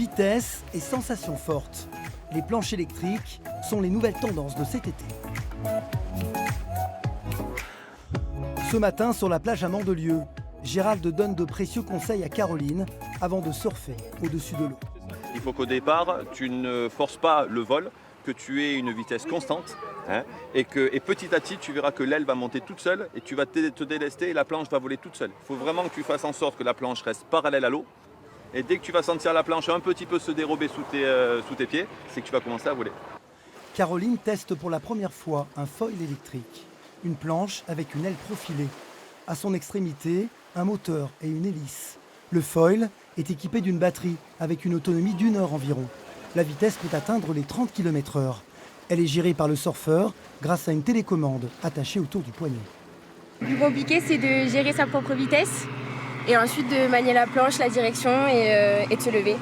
Vitesse et sensations fortes. Les planches électriques sont les nouvelles tendances de cet été. Ce matin, sur la plage à Mandelieu, Gérald donne de précieux conseils à Caroline avant de surfer au-dessus de l'eau. Il faut qu'au départ, tu ne forces pas le vol, que tu aies une vitesse constante et petit à petit, tu verras que l'aile va monter toute seule et tu vas te délester et la planche va voler toute seule. Il faut vraiment que tu fasses en sorte que la planche reste parallèle à l'eau. Et dès que tu vas sentir la planche un petit peu se dérober sous tes pieds, c'est que tu vas commencer à voler. Caroline teste pour la première fois un foil électrique, une planche avec une aile profilée. À son extrémité, un moteur et une hélice. Le foil est équipé d'une batterie avec une autonomie d'1 heure environ. La vitesse peut atteindre les 30 km/h. Elle est gérée par le surfeur grâce à une télécommande attachée autour du poignet. Le plus compliqué, c'est de gérer sa propre vitesse et ensuite de manier la planche, la direction et de se lever.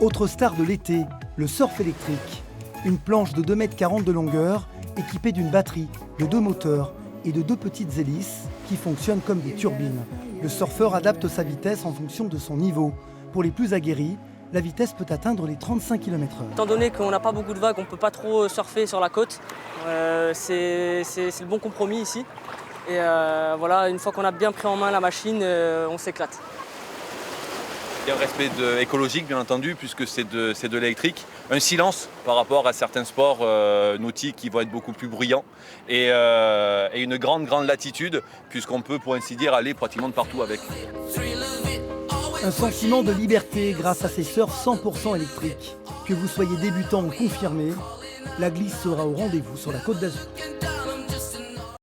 Autre star de l'été, le surf électrique. Une planche de 2,40 m de longueur équipée d'une batterie, de 2 moteurs et de 2 petites hélices qui fonctionnent comme des turbines. Le surfeur adapte sa vitesse en fonction de son niveau. Pour les plus aguerris, la vitesse peut atteindre les 35 km/h. Étant donné qu'on n'a pas beaucoup de vagues, on ne peut pas trop surfer sur la côte. C'est le bon compromis ici. Et voilà, une fois qu'on a bien pris en main la machine, on s'éclate. Il y a un respect écologique, bien entendu, puisque c'est de l'électrique. Un silence par rapport à certains sports nautiques qui vont être beaucoup plus bruyants. Et une grande latitude, puisqu'on peut, pour ainsi dire, aller pratiquement de partout avec. Un sentiment de liberté grâce à ces surfs 100% électriques. Que vous soyez débutant ou confirmé, la glisse sera au rendez-vous sur la Côte d'Azur.